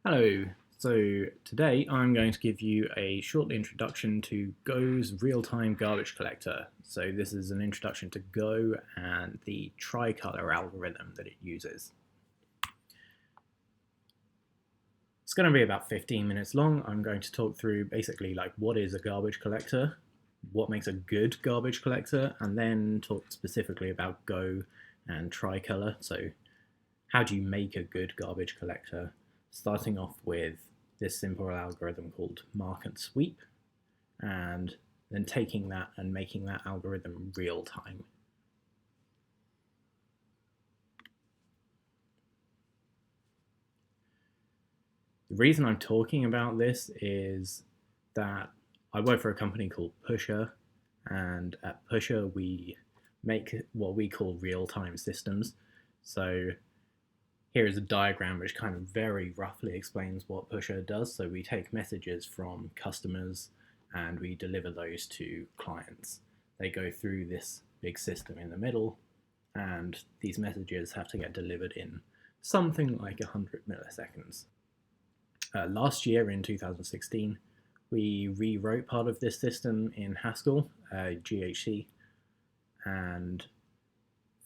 Hello, so today I'm going to give you a short introduction to Go's real-time garbage collector. So this is an introduction to Go and the tricolor algorithm that it uses. It's going to be about 15 minutes long. I'm going to talk through basically like what is a garbage collector, what makes a good garbage collector, and then talk specifically about Go and tricolor. So how do you make a good garbage collector? Starting off with this simple algorithm called mark and sweep, and then taking that and making that algorithm real time. The reason I'm talking about this is that I work for a company called Pusher, and at Pusher we make what we call real-time systems. So here is a diagram which kind of very roughly explains what Pusher does. So we take messages from customers and we deliver those to clients. They go through this big system in the middle, and these messages have to get delivered in something like 100 milliseconds. Last year in 2016, we rewrote part of this system in Haskell, GHC, and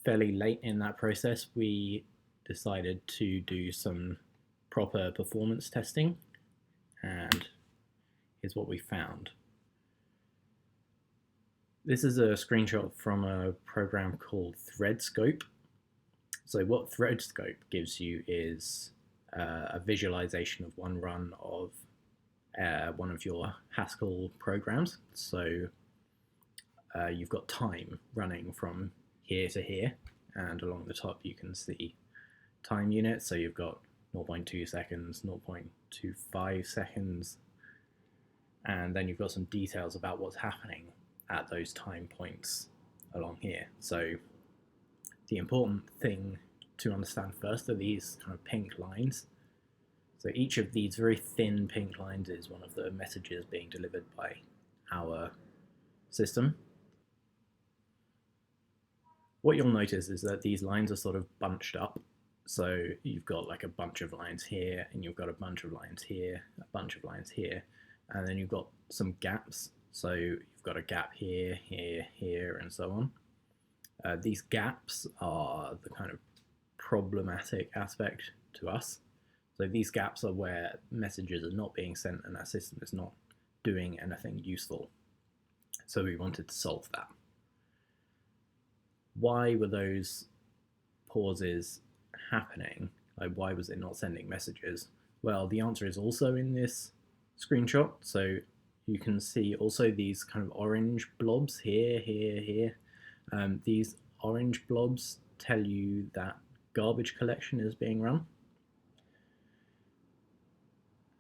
fairly late in that process, we decided to do some proper performance testing, and here's what we found. This is a screenshot from a program called ThreadScope. So what ThreadScope gives you is a visualization of one run of one of your Haskell programs. So you've got time running from here to here, and along the top you can see time units. So you've got 0.2 seconds, 0.25 seconds, and then you've got some details about what's happening at those time points along here. So the important thing to understand first are these kind of pink lines. So each of these very thin pink lines is one of the messages being delivered by our system. What you'll notice is that these lines are sort of bunched up. So you've got like a bunch of lines here, and you've got a bunch of lines here, a bunch of lines here, and then you've got some gaps. So you've got a gap here, here, here, and so on. These gaps are the kind of problematic aspect to us. So these gaps are where messages are not being sent and our system is not doing anything useful. So we wanted to solve that. Why were those pauses happening? Like, why was it not sending messages? Well, the answer is also in this screenshot. So you can see also these kind of orange blobs here, here, here. These orange blobs tell you that garbage collection is being run.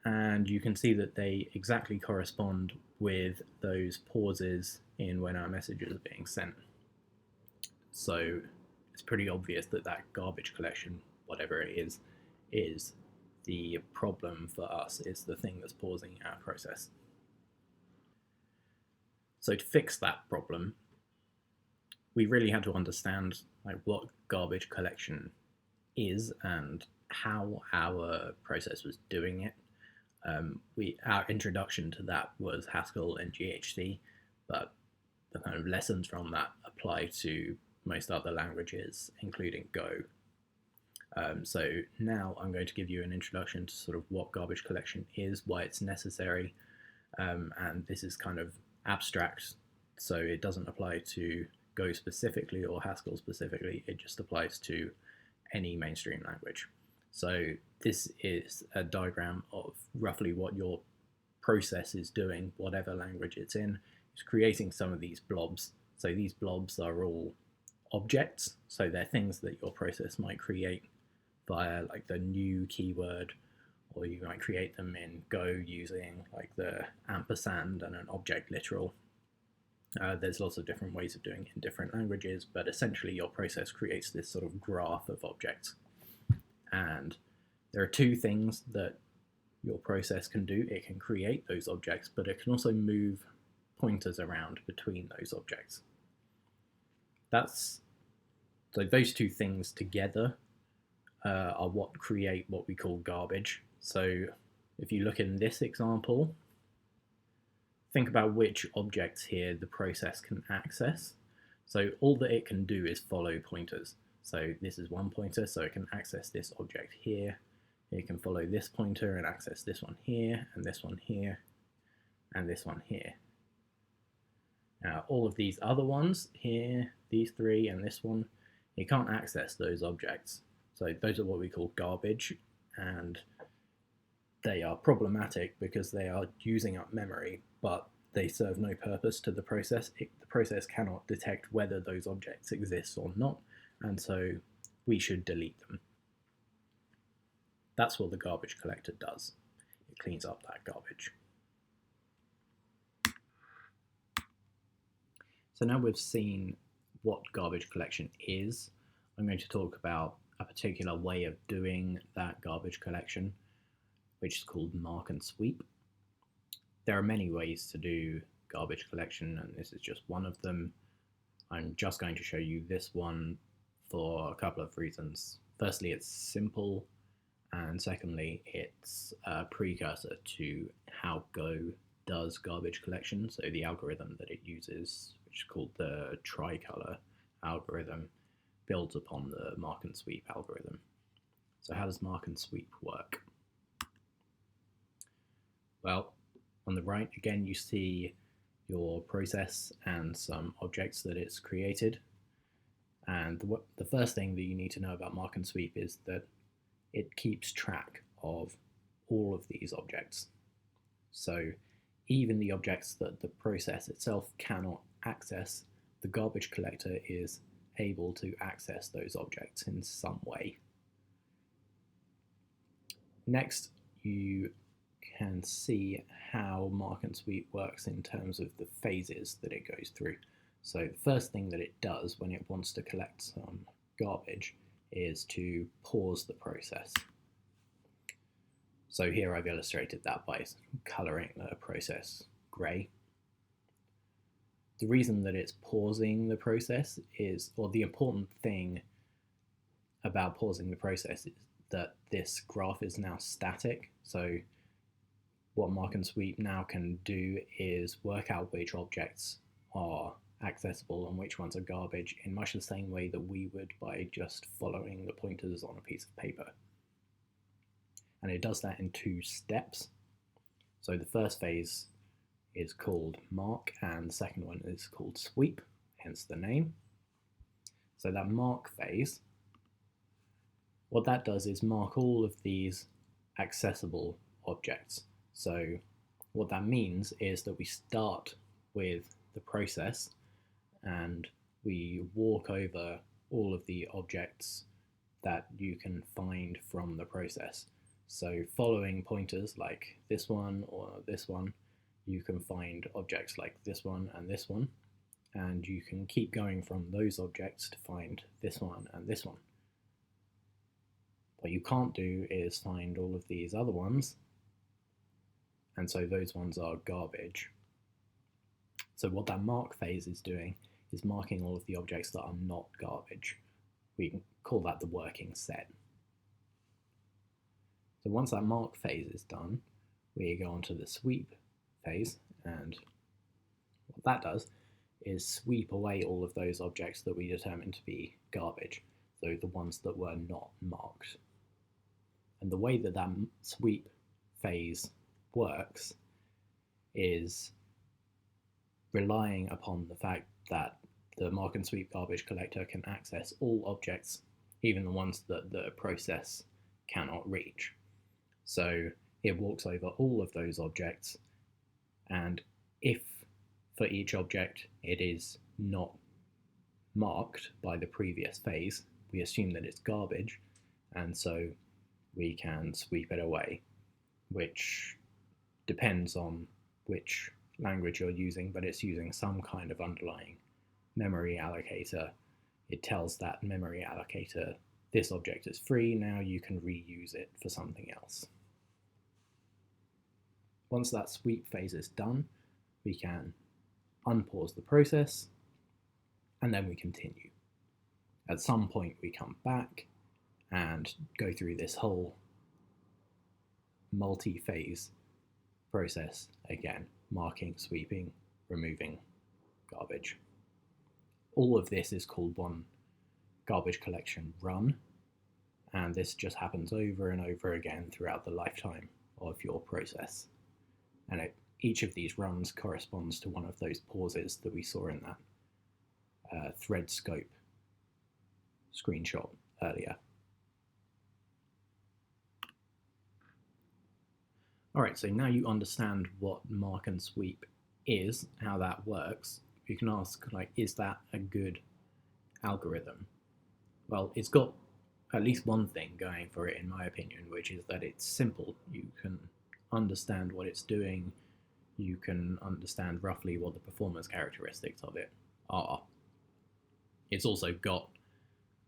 And you can see that they exactly correspond with those pauses in when our messages are being sent. So it's pretty obvious that that garbage collection, whatever it is the problem for us. It's the thing that's pausing our process. So to fix that problem, we really had to understand like what garbage collection is and how our process was doing it. Our introduction to that was Haskell and GHC, but the kind of lessons from that apply to most other languages, including Go. So now I'm going to give you an introduction to sort of what garbage collection is, why it's necessary, and this is kind of abstract, so it doesn't apply to Go specifically or Haskell specifically, it just applies to any mainstream language. So this is a diagram of roughly what your process is doing, whatever language it's in. It's creating some of these blobs. So these blobs are all objects, so they're things that your process might create via like the new keyword, or you might create them in Go using like the ampersand and an object literal. There's lots of different ways of doing it in different languages, but essentially your process creates this sort of graph of objects. And there are two things that your process can do. It can create those objects, but it can also move pointers around between those objects. So those two things together are what create what we call garbage. So if you look in this example, think about which objects here the process can access. So all that it can do is follow pointers. So this is one pointer, so it can access this object here. It can follow this pointer and access this one here, and this one here, and this one here. Now all of these other ones here, these three and this one, it can't access those objects. So those are what we call garbage, and they are problematic because they are using up memory, but they serve no purpose to the process. The process cannot detect whether those objects exist or not, and so we should delete them. That's what the garbage collector does. It cleans up that garbage. So now we've seen what garbage collection is, I'm going to talk about a particular way of doing that garbage collection, which is called mark and sweep. There are many ways to do garbage collection, and this is just one of them. I'm just going to show you this one for a couple of reasons. Firstly, it's simple, and secondly, it's a precursor to how Go does garbage collection. So the algorithm that it uses, which is called the tricolor algorithm, builds upon the mark and sweep algorithm. So how does mark and sweep work? Well, on the right, again, you see your process and some objects that it's created. And the first thing that you need to know about mark and sweep is that it keeps track of all of these objects. So even the objects that the process itself cannot access, the garbage collector is able to access those objects in some way. Next, you can see how mark and sweep works in terms of the phases that it goes through. So the first thing that it does when it wants to collect some garbage is to pause the process. So here I've illustrated that by colouring the process grey. The reason that it's pausing the process is, or the important thing about pausing the process is that this graph is now static. So what mark and sweep now can do is work out which objects are accessible and which ones are garbage in much the same way that we would by just following the pointers on a piece of paper. And it does that in 2 steps. So the first phase is called mark and the second one is called sweep, hence the name. So that mark phase, what that does is mark all of these accessible objects. So what that means is that we start with the process and we walk over all of the objects that you can find from the process. So following pointers like this one or this one, you can find objects like this one, and you can keep going from those objects to find this one and this one. What you can't do is find all of these other ones, and so those ones are garbage. So what that mark phase is doing is marking all of the objects that are not garbage. We can call that the working set. So once that mark phase is done, we go on to the sweep phase, and what that does is sweep away all of those objects that we determined to be garbage, so the ones that were not marked. And the way that that sweep phase works is relying upon the fact that the mark and sweep garbage collector can access all objects, even the ones that the process cannot reach. So it walks over all of those objects, and if for each object it is not marked by the previous phase, we assume that it's garbage, and so we can sweep it away, which depends on which language you're using, but it's using some kind of underlying memory allocator. It tells that memory allocator, this object is free, now you can reuse it for something else. Once that sweep phase is done, we can unpause the process, and then we continue. At some point we come back and go through this whole multi-phase process again, marking, sweeping, removing garbage. All of this is called one garbage collection run, and this just happens over and over again throughout the lifetime of your process. And each of these runs corresponds to one of those pauses that we saw in that thread scope screenshot earlier. All right, so now you understand what mark and sweep is, how that works. You can ask, like, is that a good algorithm? Well, it's got at least one thing going for it, in my opinion, which is that it's simple. You can understand what it's doing. You can understand roughly what the performance characteristics of it are. It's also got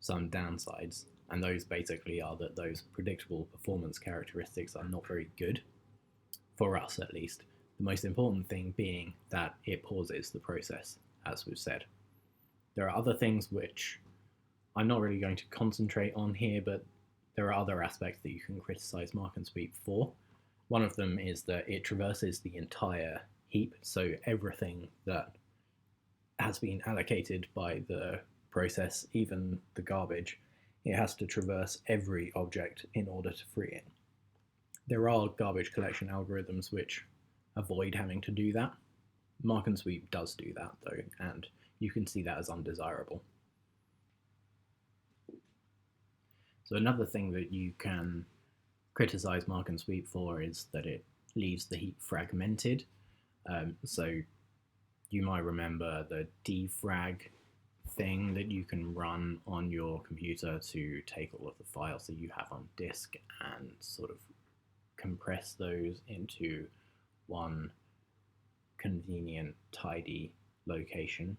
some downsides, and those basically are that those predictable performance characteristics are not very good, for us at least. The most important thing being that it pauses the process, as we've said. There are other things which I'm not really going to concentrate on here, but there are other aspects that you can criticize mark and sweep for. One of them is that it traverses the entire heap, so everything that has been allocated by the process, even the garbage, it has to traverse every object in order to free it. There are garbage collection algorithms which avoid having to do that. Mark and sweep does do that though, and you can see that as undesirable. So another thing that you can criticize mark and sweep for is that it leaves the heap fragmented. So you might remember the defrag thing that you can run on your computer to take all of the files that you have on disk and sort of compress those into one convenient, tidy location.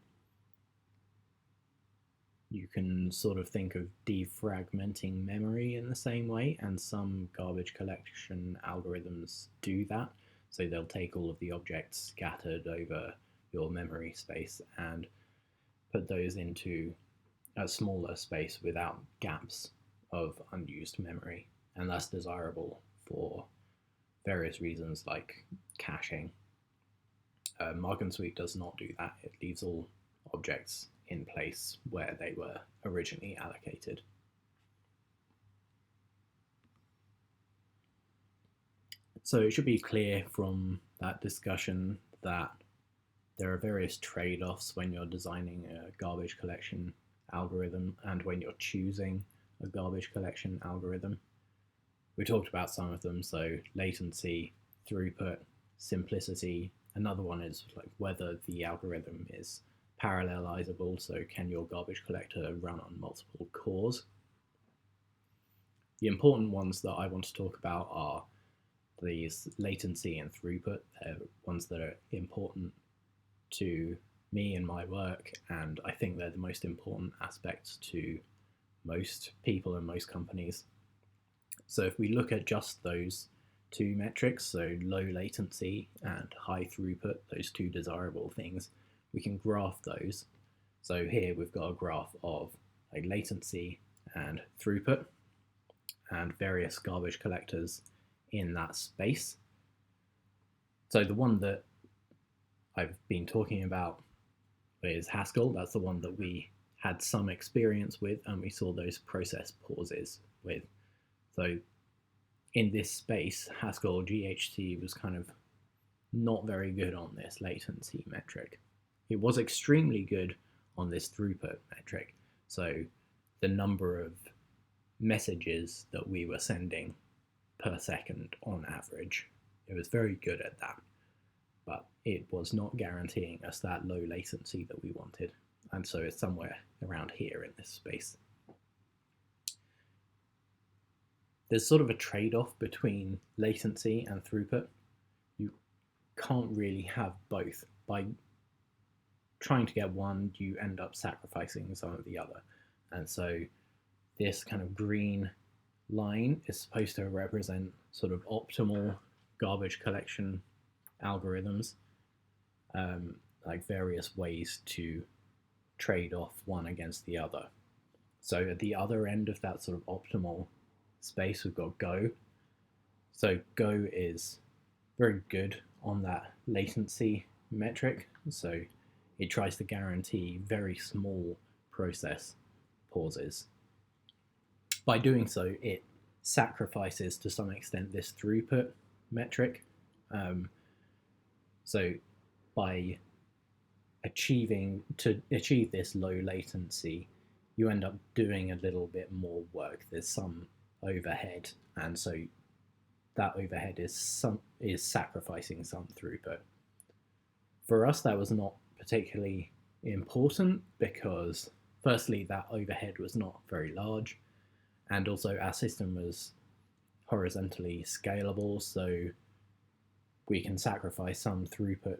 You can sort of think of defragmenting memory in the same way, and some garbage collection algorithms do that. So they'll take all of the objects scattered over your memory space and put those into a smaller space without gaps of unused memory. And that's desirable for various reasons like caching. Mark and sweep does not do that. It leaves all objects in place where they were originally allocated. So it should be clear from that discussion that there are various trade-offs when you're designing a garbage collection algorithm and when you're choosing a garbage collection algorithm. We talked about some of them, so latency, throughput, simplicity. Another one is like whether the algorithm is parallelizable, so can your garbage collector run on multiple cores? The important ones that I want to talk about are these latency and throughput. They're ones that are important to me and my work, and I think they're the most important aspects to most people and most companies. So if we look at just those two metrics, so low latency and high throughput, those two desirable things, we can graph those. So here we've got a graph of like latency and throughput and various garbage collectors in that space. So the one that I've been talking about is Haskell. That's the one that we had some experience with and we saw those process pauses with. So in this space, Haskell GHT was kind of not very good on this latency metric. It was extremely good on this throughput metric. So the number of messages that we were sending per second on average, it was very good at that. But it was not guaranteeing us that low latency that we wanted. And so it's somewhere around here in this space. There's sort of a trade-off between latency and throughput. You can't really have both. By trying to get one, you end up sacrificing some of the other. And so this kind of green line is supposed to represent sort of optimal garbage collection algorithms, like various ways to trade off one against the other. So at the other end of that sort of optimal space, we've got Go. So Go is very good on that latency latency metric. So it tries to guarantee very small process pauses. By doing so, it sacrifices to some extent this throughput metric. Um, so by achieve this low latency, you end up doing a little bit more work. There's some overhead, and so that overhead is sacrificing some throughput. For us, that was not particularly important because, firstly, that overhead was not very large, and also our system was horizontally scalable, so we can sacrifice some throughput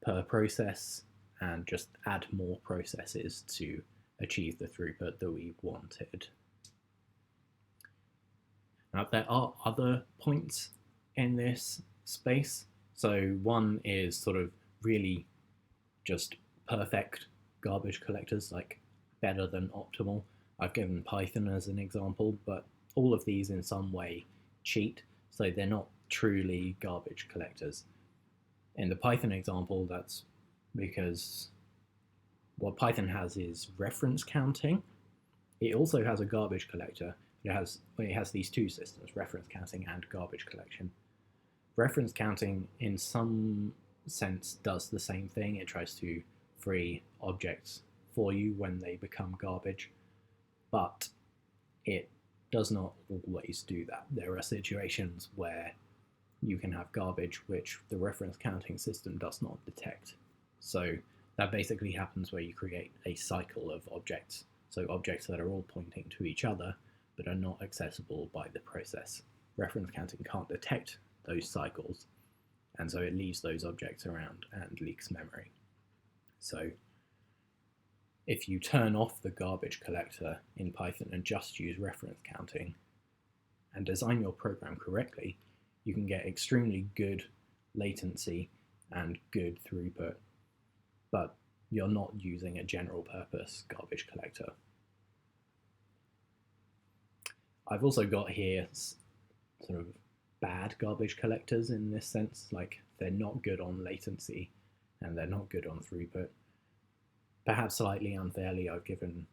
per process and just add more processes to achieve the throughput that we wanted. Now, there are other points in this space. So one is sort of really just perfect garbage collectors, like better than optimal. I've given Python as an example, but all of these in some way cheat, so they're not truly garbage collectors. In the Python example, that's because what Python has is reference counting. It also has a garbage collector. It has these two systems, reference counting and garbage collection. Reference counting, in some sense, does the same thing. It tries to free objects for you when they become garbage, but it does not always do that. There are situations where you can have garbage which the reference counting system does not detect. So that basically happens where you create a cycle of objects. So objects that are all pointing to each other but are not accessible by the process. Reference counting can't detect those cycles, and so it leaves those objects around and leaks memory. So if you turn off the garbage collector in Python and just use reference counting and design your program correctly, you can get extremely good latency and good throughput, but you're not using a general purpose garbage collector. I've also got here sort of bad garbage collectors in this sense, like they're not good on latency and they're not good on throughput. Perhaps slightly unfairly, I've given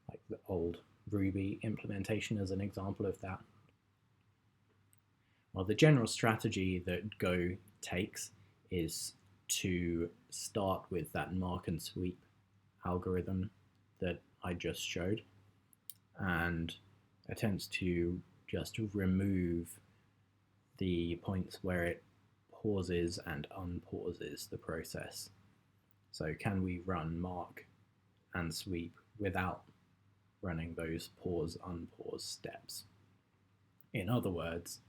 like the old Ruby implementation as an example of that. Well, the general strategy that Go takes is to start with that mark and sweep algorithm that I just showed, and attempts to just remove the points where it pauses and unpauses the process. So can we run mark and sweep without running those pause unpause steps? In other words,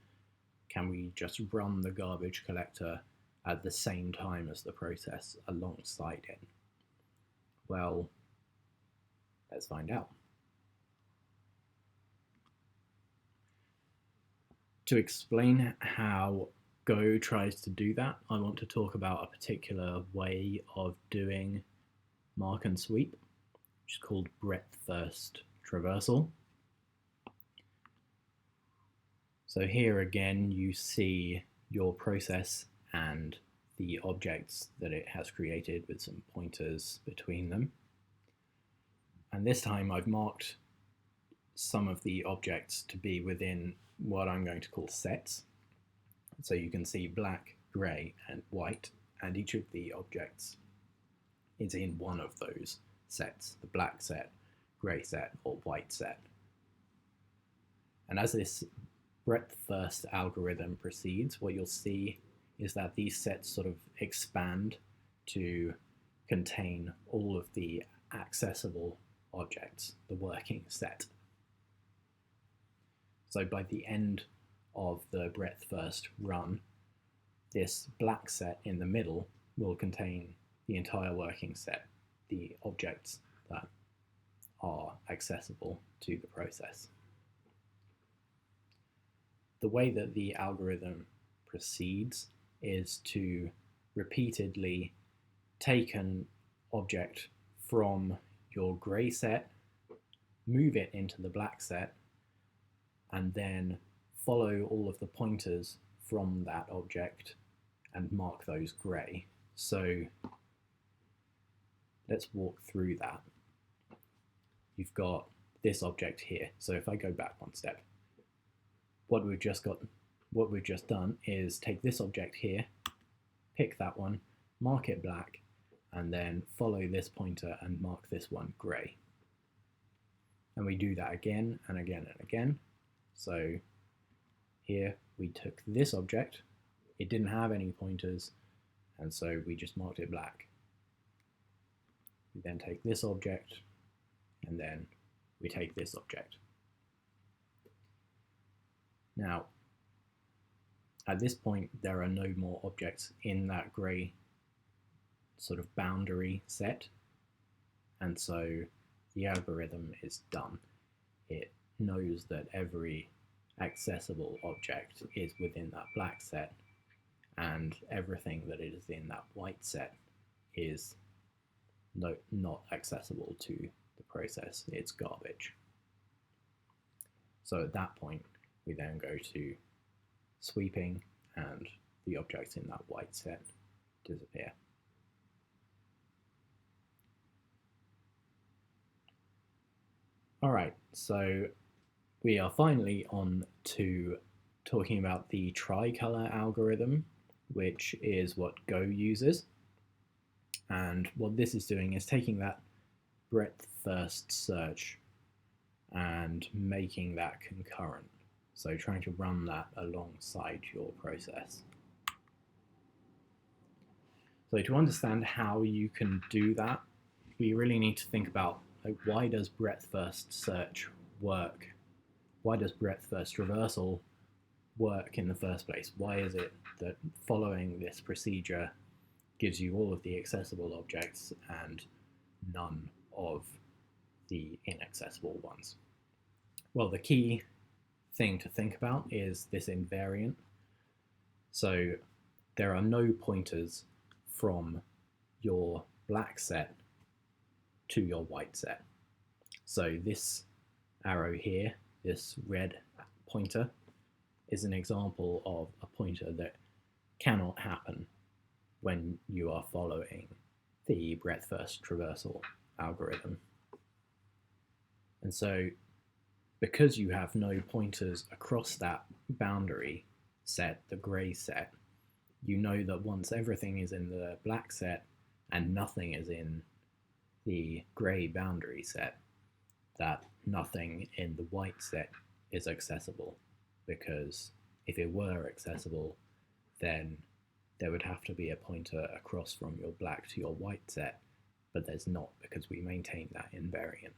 can we just run the garbage collector at the same time as the process alongside it? Well, let's find out. To explain how Go tries to do that, I want to talk about a particular way of doing mark and sweep, which is called breadth first traversal. So here again, you see your process and the objects that it has created with some pointers between them. And this time I've marked some of the objects to be within what I'm going to call sets. So you can see black, grey, and white, and each of the objects is in one of those sets, the black set, grey set, or white set. And as this breadth first algorithm proceeds, what you'll see is that these sets sort of expand to contain all of the accessible objects, the working set. So by the end of the breadth first run, this black set in the middle will contain the entire working set, the objects that are accessible to the process. The way that the algorithm proceeds is to repeatedly take an object from your grey set, move it into the black set, and then follow all of the pointers from that object and mark those grey. So let's walk through that. You've got this object here. So if I go back one step, what we've just done is take this object here, pick that one, mark it black, and then follow this pointer and mark this one grey. And we do that again and again and again. So here we took this object, it didn't have any pointers, and so we just marked it black. We then take this object, and then we take this object. Now, at this point, there are no more objects in that grey sort of boundary set, and so the algorithm is done. It knows that every accessible object is within that black set, and everything that is in that white set is not accessible to the process. It's garbage. So at that point, we then go to sweeping, and the objects in that white set disappear. All right, so we are finally on to talking about the tricolor algorithm, which is what Go uses. And what this is doing is taking that breadth first search and making that concurrent. So trying to run that alongside your process. So to understand how you can do that, we really need to think about, like, why does breadth first search work? Why does breadth first traversal work in the first place? Why is it that following this procedure gives you all of the accessible objects and none of the inaccessible ones? Well, the key thing to think about is this invariant. So there are no pointers from your black set to your white set. So this arrow here, this red pointer, is an example of a pointer that cannot happen when you are following the breadth first traversal algorithm. And so because you have no pointers across that boundary set, the grey set, you know that once everything is in the black set and nothing is in the grey boundary set, that nothing in the white set is accessible, because if it were accessible, then there would have to be a pointer across from your black to your white set, but there's not, because we maintain that invariant.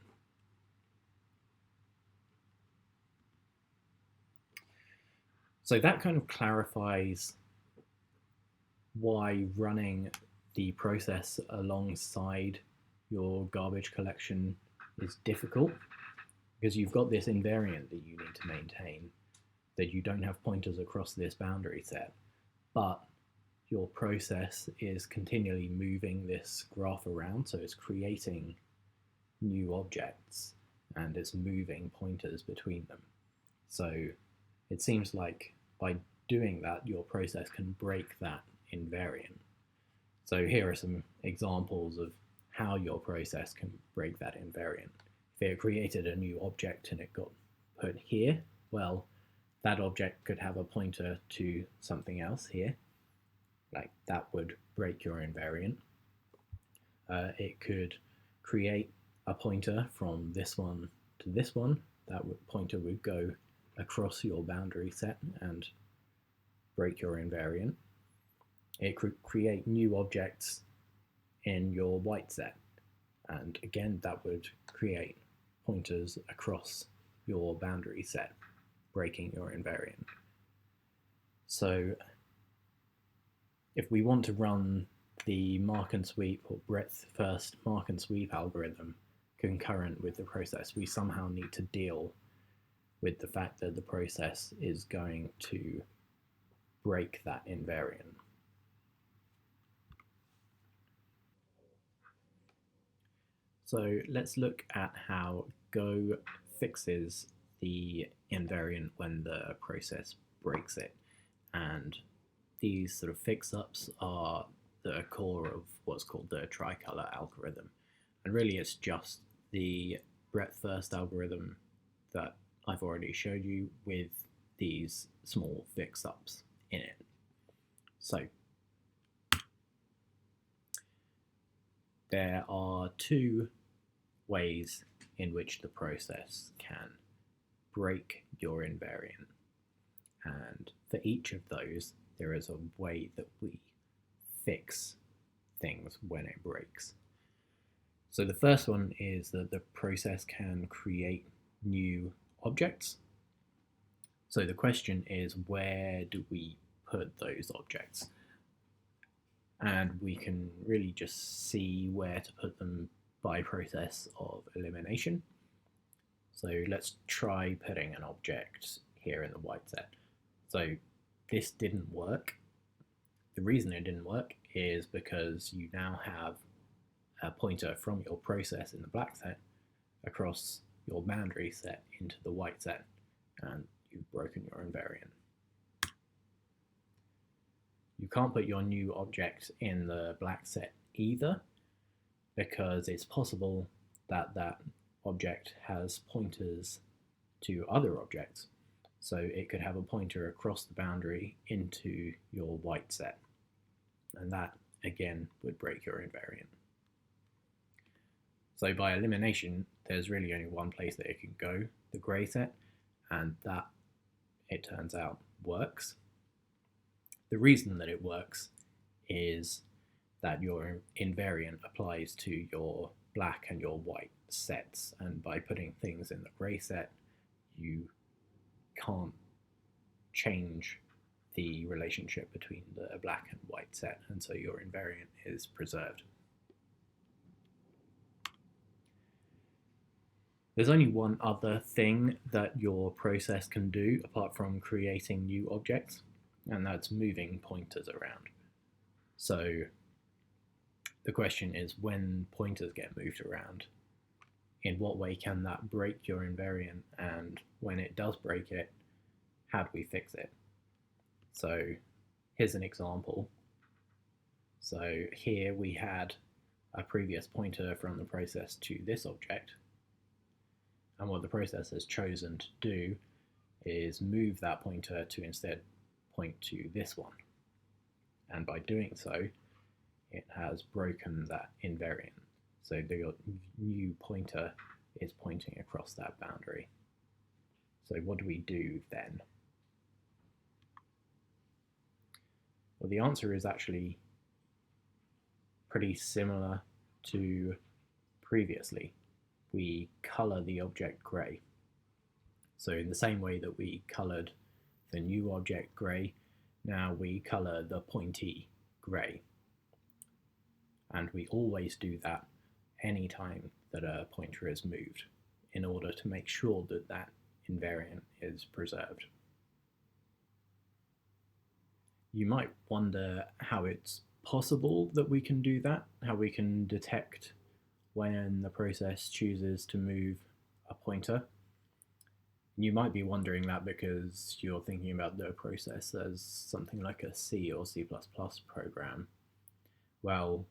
So that kind of clarifies why running the process alongside your garbage collection is difficult, because you've got this invariant that you need to maintain, that you don't have pointers across this boundary set, but your process is continually moving this graph around, so it's creating new objects and it's moving pointers between them. So it seems like by doing that, your process can break that invariant. So here are some examples of how your process can break that invariant. If it created a new object and it got put here, well, that object could have a pointer to something else here. Like, that would break your invariant. It could create a pointer from this one to this one. That pointer would go across your boundary set and break your invariant. It could create new objects in your white set, and again that would create pointers across your boundary set, breaking your invariant. So if we want to run the mark and sweep or breadth first mark and sweep algorithm concurrent with the process, we somehow need to deal with the fact that the process is going to break that invariant. So let's look at how Go fixes the invariant when the process breaks it. And these sort of fix-ups are the core of what's called the tricolor algorithm. And really it's just the breadth first algorithm that I've already showed you with these small fix-ups in it. So there are two ways in which the process can break your invariant. And for each of those, there is a way that we fix things when it breaks. So the first one is that the process can create new objects. So the question is, where do we put those objects? And we can really just see where to put them by process of elimination. So let's try putting an object here in the white set. So this didn't work. The reason it didn't work is because you now have a pointer from your process in the black set across your boundary set into the white set, and you've broken your invariant. You can't put your new object in the black set either, because it's possible that that object has pointers to other objects. So it could have a pointer across the boundary into your white set. And that, again, would break your invariant. So by elimination, there's really only one place that it can go, the grey set, and that, it turns out, works. The reason that it works is that your invariant applies to your black and your white sets, and by putting things in the grey set, you can't change the relationship between the black and white set, and so your invariant is preserved. There's only one other thing that your process can do apart from creating new objects, and that's moving pointers around. So the question is, when pointers get moved around, in what way can that break your invariant? And when it does break it, how do we fix it? So here's an example. So here we had a previous pointer from the process to this object. And what the process has chosen to do is move that pointer to instead point to this one. And by doing so, it has broken that invariant. So the new pointer is pointing across that boundary. So what do we do then? Well, the answer is actually pretty similar to previously. We color the object grey. So in the same way that we colored the new object grey, now we color the pointee grey. And we always do that anytime that a pointer is moved in order to make sure that that invariant is preserved. You might wonder how it's possible that we can do that, how we can detect when the process chooses to move a pointer. You might be wondering that because you're thinking about the process as something like a C or C++ program. Well,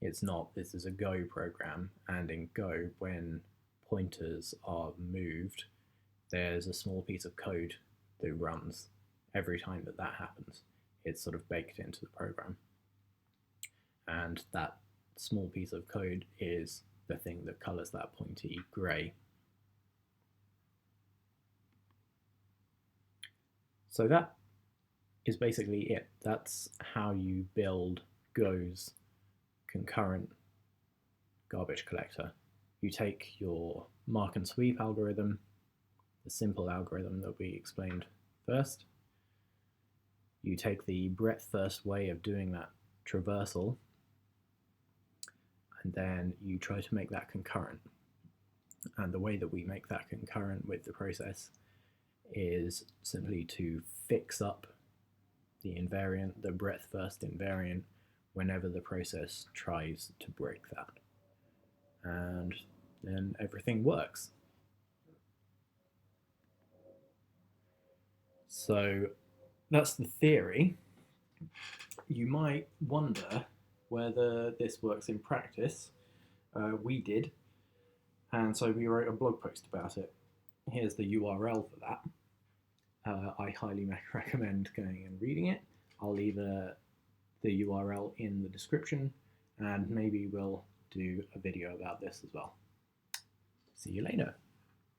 it's not. This is a Go program, and in Go, when pointers are moved, there's a small piece of code that runs every time that that happens. It's sort of baked into the program. And that small piece of code is the thing that colors that pointee grey. So that is basically it. That's how you build Go's concurrent garbage collector. You take your mark and sweep algorithm, the simple algorithm that we explained first. You take the breadth first way of doing that traversal, and then you try to make that concurrent. And the way that we make that concurrent with the process is simply to fix up the invariant, the breadth first invariant, whenever the process tries to break that. And then everything works. So that's the theory. You might wonder whether this works in practice. We did, and so we wrote a blog post about it. Here's the URL for that. I highly recommend going and reading it. I'll leave the URL in the description, and maybe we'll do a video about this as well. See you later.